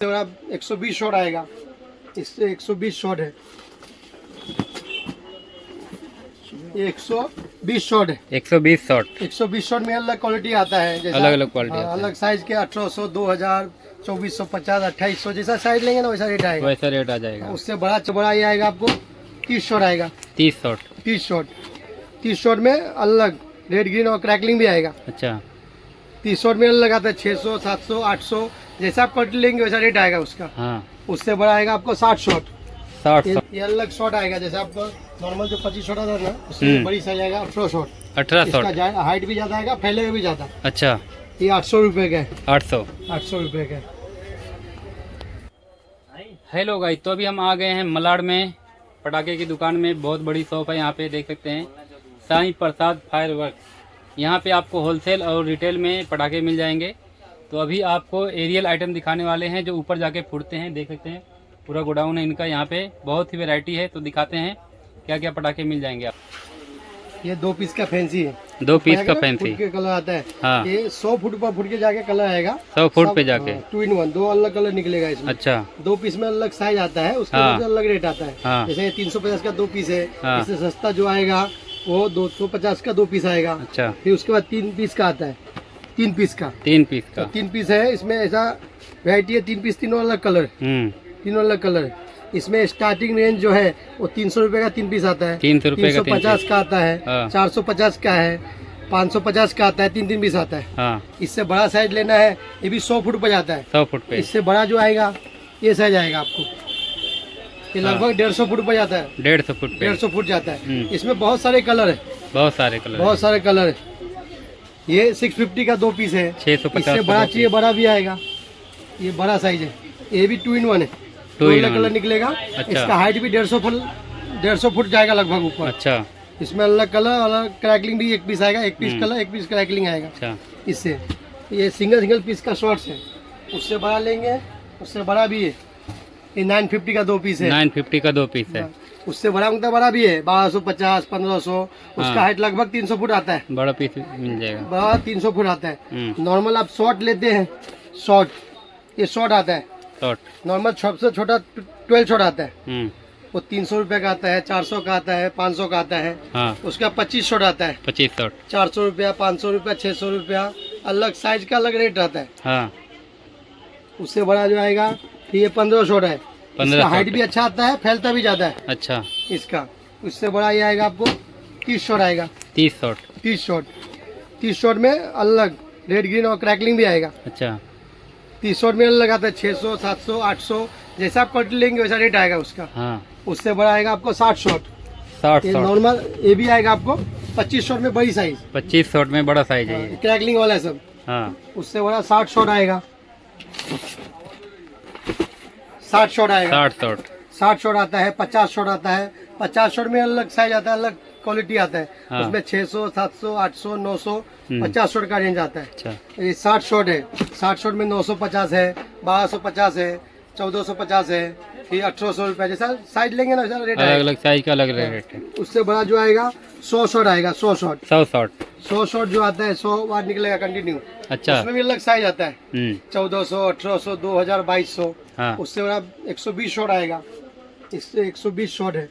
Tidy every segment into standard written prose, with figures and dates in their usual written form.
120 shot आएगा, इससे 120 shot है, ये 120 शॉट है। 120 शॉट 120 शॉट में अलग क्वालिटी आता है, जैसा अलग अलग क्वालिटी अलग साइज के 1800, 2000, 2450, 2800, जैसा साइज लेंगे ना वैसा रेट आएगा। वैसा रेट आ जाएगा। उससे बड़ा ये आएगा आपको 30 शॉट आएगा। 30 शॉट 30 शॉट में अलग रेड ग्रीन और क्रैकलिंग भी आएगा। अच्छा 30 शॉट में अलग आता है 600, 700, 800, जैसा आप क्वालिटी लेंगे वैसा रेट आएगा उसका। हाँ उससे बड़ा आएगा आपको 60 शॉट। 60 ये अलग शॉट आएगा, जैसे आपको नॉर्मल जो 25 शॉट आता है ना, उससे बड़ी साइज आएगा 18 शॉट। 18 शॉट इसका हाइट भी ज्यादा आएगा, फैलेगा भी ज्यादा। अच्छा ये 800 रुपए का है। 800 रुपए का है। हेलो गाइस, तो अभी हम आ गए हैं मलाड में पटाखे की दुकान में। बहुत बड़ी शॉप है, यहाँ पे देख सकते हैं साईं प्रसाद फायरवर्क्स। यहाँ पे आपको होलसेल और रिटेल में पटाखे मिल जाएंगे। तो अभी आपको एरियल आइटम दिखाने वाले हैं जो ऊपर जाके फूटते हैं। देख सकते हैं पूरा गोडाउन है इनका, यहाँ पे बहुत ही वैरायटी है। तो दिखाते हैं क्या क्या पटाखे मिल जाएंगे आप। ये 2 पीस का फैंसी है। 2 पीस का फैंसी फुट के कलर आता है। हाँ। ये 100 फुट पर फुट के जाके कलर आएगा। 100 फुट पे जाके 2 in 1, 2 अलग कलर निकलेगा इसमें। अच्छा 2 पीस में अलग साइज आता है, उसका हाँ। अलग रेट आता है। हाँ। जैसे 350 का 2 पीस है। हाँ। इससे सस्ता जो आएगा वो 250 का 2 पीस आएगा। अच्छा फिर उसके बाद 3 पीस का आता है। 3 पीस का 3 पीस का 3 पीस है। इसमें ऐसा वैरायटी है, 3 पीस, तीनों अलग कलर, तीनों अलग कलर। इसमें स्टार्टिंग रेंज जो है वो 300 रुपए का 3 पीस आता है। 300 रुपए का 350 का आता है। हाँ। 450 का है, 550 का आता है। 3 पीस आता है। हाँ इससे बड़ा साइज लेना है, ये भी 100 फुट पर जाता है। 100 फुट पे इससे बड़ा जो आएगा ये साइज आएगा आपको, ये लगभग 150 फुट पर जाता है। 150 फुट पे 150 फुट जाता है। इसमें बहुत सारे कलर है, बहुत सारे कलर बहुत सारे कलर है। ये 650 का 2 पीस है। 650 इससे बड़ा चाहिए, बड़ा भी आएगा। ये बड़ा साइज है, ये भी 2 in 1 है। 2 अलग कलर निकलेगा। अच्छा। इसका हाइट भी 150 फुट जाएगा लगभग ऊपर। अच्छा इसमें अलग कलर, अलग क्रैकलिंग भी 1 पीस आएगा। 1 पीस कलर, 1 पीस क्रैकलिंग आएगा। अच्छा इससे ये सिंगल पीस का शॉर्ट्स है। उससे बड़ा लेंगे, उससे बड़ा भी है। ये 950 का 2 पीस है। 950 का 2 पीस है। उससे बड़ा मतलब बड़ा भी है, 1250, 1500। उसका हाइट लगभग 300 फुट आता है। बड़ा पीस मिल जाएगा। बड़ा 300 फुट आता है। नॉर्मल आप शॉर्ट लेते हैं, शॉर्ट, ये शॉर्ट आता है। शॉर्ट नॉर्मल सबसे छोटा 12 शॉट आता है। वो 300 रुपए का आता है, 400 का आता है, 500 का आता है। हाँ। उसका 25 शॉट आता है। 25 शॉट 400 रुपया, 500 रुपया, 600 रुपया, अलग साइज का अलग रेट आता है। हाँ। उससे बड़ा जो आएगा ये 15 शॉट है। 15 हाइट भी अच्छा आता है, फैलता भी ज्यादा है अच्छा इसका। उससे बड़ा ये आएगा आपको 30 शॉट आएगा। 30 शॉट 30 शॉट में अलग रेड ग्रीन और क्रैकलिंग भी आएगा। अच्छा 30 शॉट में अलग आता है 600, 700, 800, जैसा आप क्वालिटी लेंगे वैसा रेट आएगा उसका। हाँ। उससे बड़ा आएगा आपको 60 शॉट। 60 ये शॉट नॉर्मल ये भी आएगा आपको 25 शॉट में बड़ी साइज। 25 शॉट में बड़ा साइज है ये। क्रैकलिंग वाला है सब। हाँ। उससे बड़ा 60 शॉट आएगा। 60 शॉट आएगा। 60 शॉट 60 शॉट आता है, 50 शॉट आता है। 50 शॉट में अलग साइज आता है, अलग क्वालिटी आता है। हाँ। उसमें 600, 700, 800, 900, 50 शॉट का रेंज आता है। अच्छा ये 60 शॉट है। 60 शॉट में 950 है, 1250 है, 1450 है, फिर 1800 रुपया। जैसा साइज लेंगे ना वैसा रेट अलग आएगा। अलग साइज का अलग रेट है। उससे बड़ा जो आएगा 100 शॉट आएगा। 100 शॉट 100 शॉट 100 शॉट जो आता है 100 बार निकलेगा कंटिन्यू। अच्छा उसमें भी अलग साइज आता है, 1400, 1800, 2000, 2200। हाँ। उससे बड़ा 120 शॉट आएगा। इससे 120 शॉट है।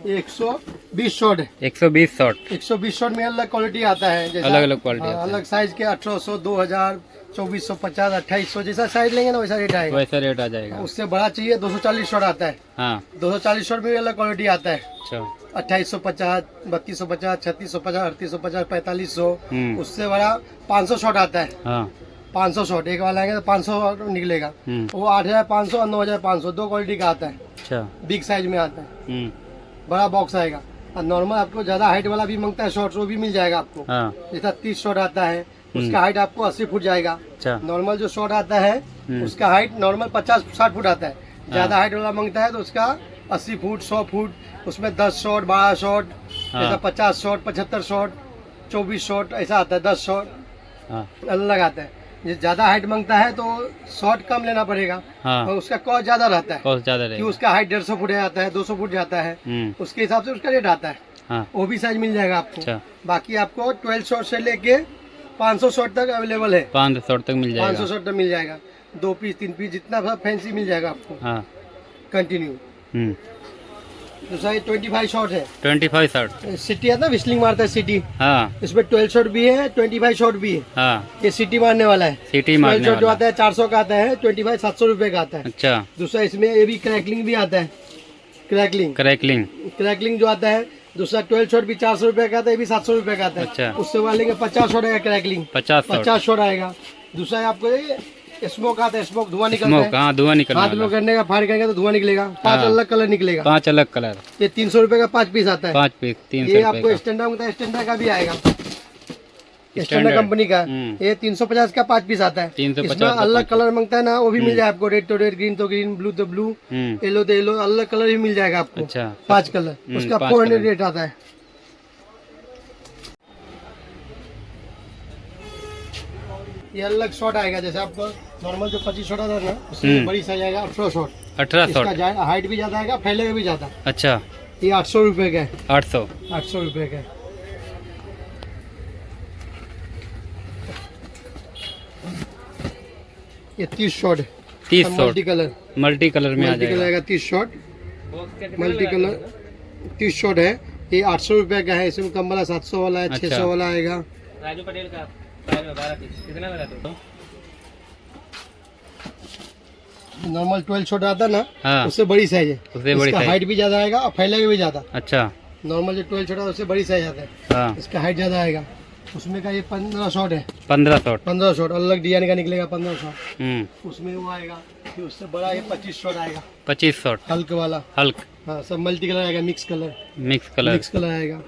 ये 120 शॉट है। 120 शॉट 120 शॉट में अलग क्वालिटी आता है, जैसा अलग अलग क्वालिटी आता है। अलग साइज के 1800, 2000, 2450, 2800, जैसा साइज लेंगे ना वैसा रेट आएगा। वैसा रेट आ जाएगा। उससे बड़ा चाहिए 240 शॉट आता है। हाँ। 240 शॉट में भी अलग क्वालिटी आता है। अच्छा 2850, 3250, 3650, 3850, 4500। उससे बड़ा 500 शॉट आता है। हाँ। 500 शॉट एक वाला आएगा तो 500 निकलेगा। वो 8500 और 9500 2 क्वालिटी का आता है। अच्छा बिग साइज में आता है, बड़ा बॉक्स आएगा। और नॉर्मल आपको ज्यादा हाइट वाला भी मांगता है शॉर्ट, वो भी मिल जाएगा आपको। हाँ। जैसा 30 शॉट आता है, उसका हाइट आपको 80 फुट जाएगा। अच्छा नॉर्मल जो शॉट आता है उसका हाइट नॉर्मल 50-60 फुट आता है। ज्यादा हाइट वाला मांगता है तो उसका 80 फुट, 100 फुट, उसमें 10 शॉट, 12 शॉट, जैसा 50 शॉट, 75 शॉट, 24 शॉट, ऐसा आता है। 10 शॉट अलग आता है। ये ज्यादा हाइट मांगता है तो शॉट कम लेना पड़ेगा। हाँ। और उसका कॉस्ट ज्यादा रहता है, कॉस्ट ज्यादा कि रहेगा। उसका हाइट 150 फुट जाता है, 200 फुट जाता है। उसके हिसाब से उसका रेट आता है। हाँ। वो भी साइज मिल जाएगा आपको। अच्छा बाकी आपको 12 शॉट से लेके 500 शॉट तक अवेलेबल है, 500 शॉट तक मिल 500 जाएगा। शॉट तक मिल जाएगा। 2 पीस 3 पीस जितना फैंसी मिल जाएगा आपको हाँ। कंटिन्यू। दूसरा 25 शॉट है, 25 शॉट। सिटी है ना, विस्लिंग मारता है सिटी, हाँ इसमें 12 शॉट भी है, 25 शॉट भी है। हाँ, ये सिटी मारने वाला है। सिटी 12 मारने शॉट जो वाला। आता है 400 का आता है, 25 700 रुपए का आता है। अच्छा, दूसरा इसमें ये भी क्रैकलिंग भी आता है, क्रैकलिंग क्रैकलिंग। जो आता है। दूसरा 12 शॉट भी 400 रुपए का आता है, ये भी 700 रुपए का आता है। अच्छा। उससे वाले का 50 शॉट आएगा क्रैकलिंग, 50 शॉट आएगा। दूसरा है आपको ये स्मोक आता है, स्मोक धुआं निकलता स्मोक। है। हाँ, धुआं निकलने हाथ में वाला। करने का फायर करेंगे तो धुआं निकलेगा। 5 हाँ। अलग कलर निकलेगा। 5 अलग कलर। ये 300 रुपए का 5 पीस आता है। 5 पीस 300 ये रुपए आपको का। स्टैंडर्ड होता है, स्टैंडर्ड का भी आएगा, स्टैंडर्ड स्टैंडर्ड। कंपनी का। हम्म। ये 350 का 5 पीस आता है। 350 इसमें का अलग 5 कलर मांगता है ना, वो भी मिल जाए आपको। रेड तो रेड, ग्रीन तो ग्रीन, ब्लू तो ब्लू, येलो तो येलो, अलग कलर भी मिल जाएगा आपको। अच्छा। 5 कलर, उसका 5 400 कलर। रेट आता है। ये अलग शॉट आएगा, जैसे आपको नॉर्मल जो 25 शॉट आता है ना, उससे बड़ी साइज आएगा 18 शॉट। 18 इसका शॉट। हाइट भी ज्यादा आएगा, फैलेगा भी ज्यादा। अच्छा, ये 800 रुपए का है, 800। 800 रुपए का है। ये 30 शॉट है, 30 शॉट। मल्टी कलर में आ मल्टी कलर जाएगा। आएगा 30 शॉट, मल्टी कलर 30 शॉट है। ये 800 रुपए का है। इसमें कम वाला 700 वाला है, अच्छा। 600 वाला आएगा। राजू पटेल का 12 पीस कितना लगा तो? नॉर्मल 12 शॉट आता है ना, हाँ, उससे बड़ी साइज है। उससे बड़ी इसका साइज। हाइट भी ज्यादा आएगा और फैलेगा भी ज्यादा। अच्छा। नॉर्मल जो 12 शॉट है उससे बड़ी साइज आता है। हाँ, इसका हाइट ज्यादा आएगा। उसमें का ये 15 शॉट है, 15 शॉट। 15 शॉट अलग डिजाइन का निकलेगा। 15 शॉट उसमें वो आएगा। फिर उससे बड़ा ये 25 शॉट आएगा, 25 शॉट। हल्क वाला। हल्क। हाँ, सब मल्टी कलर आएगा, मिक्स कलर मिक्स कलर। आएगा।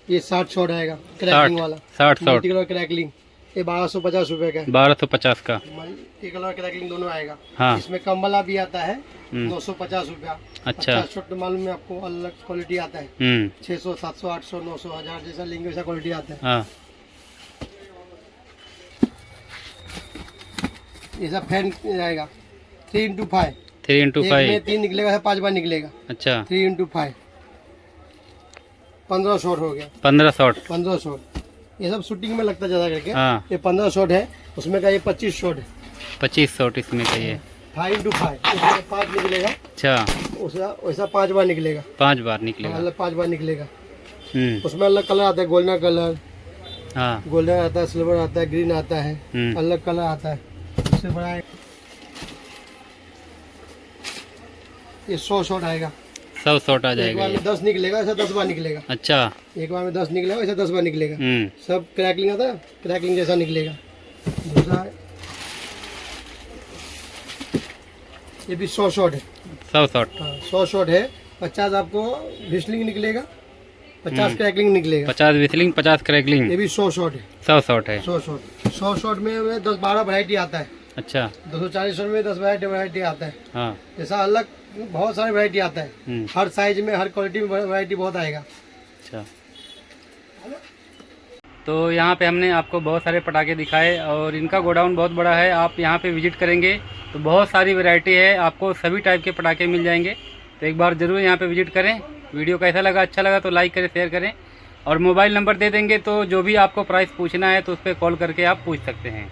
ये 60 शॉट आएगा, क्रैकलिंग वाला। 60 शॉट। मल्टी कलर क्रैकलिंग, ये 1250 रुपए का है। 1250 का। मल्टी कलर क्रैकलिंग दोनों आएगा। हाँ। इसमें कम वाला भी आता है, 950 रुपया। अच्छा। 50 शॉट तो मालूम है आपको, अलग क्वालिटी आता है। 600 700 800 900 1000 जैसा लेंगे वैसा क्वालिटी आता है। हाँ। ये सब फैन आएगा 3x5। 3x5। में 3 निकलेगा, 5 बार निकलेगा। अच्छा, 3x5 15 शॉट हो गया। 15 शॉट। 15 शॉट ये सब शूटिंग में लगता ज्यादा करके। हाँ। ये 15 शॉट है, उसमें का ये 25 शॉट है। 25 शॉट इसमें चाहिए। 5x5 उसमें 5 निकलेगा। अच्छा, वैसा 5 बार निकलेगा। 5 बार निकलेगा। अलग 5 बार निकलेगा। हम्म। उसमें अलग कलर आता है, गोल्डन कलर, हाँ। गोल्डन आता है, सिल्वर आता है, ग्रीन आता है, अलग कलर आता है। उससे बड़ा है ये 100 शॉट आएगा। 100 शॉट आ एक जाएगा बार ये। में 10 निकलेगा, ऐसा 10 बार निकलेगा। अच्छा। एक बार में 10 निकलेगा, ऐसा 10 बार निकलेगा। हम्म। सब क्रैकलिंग आता है, क्रैकलिंग जैसा निकलेगा। दूसरा ये भी 100 शॉट है। 100 शॉट। हाँ, 100 शॉट है। 50 आपको विस्लिंग निकलेगा, 50 क्रैकलिंग निकलेगा। 50 विस्लिंग, 50 क्रैकलिंग। ये भी 100 शॉट है। 100 शॉट है। 100 शॉट में 10-12 वैरायटी आता है। अच्छा। 240 शॉट में 10 वैरायटी आता है। हाँ। जैसा अलग बहुत सारे वैरायटी आता है। हर साइज में, हर क्वालिटी में वैरायटी बहुत आएगा। अच्छा, तो यहाँ पे हमने आपको बहुत सारे पटाखे दिखाए और इनका गोडाउन बहुत बड़ा है। आप यहाँ पे विजिट करेंगे तो बहुत सारी वैरायटी है, आपको सभी टाइप के पटाखे मिल जाएंगे। तो एक बार ज़रूर यहाँ पे विजिट करें। वीडियो कैसा लगा, अच्छा लगा तो लाइक करें, शेयर करें और मोबाइल नंबर दे देंगे, तो जो भी आपको प्राइस पूछना है तो उस पर कॉल करके आप पूछ सकते हैं।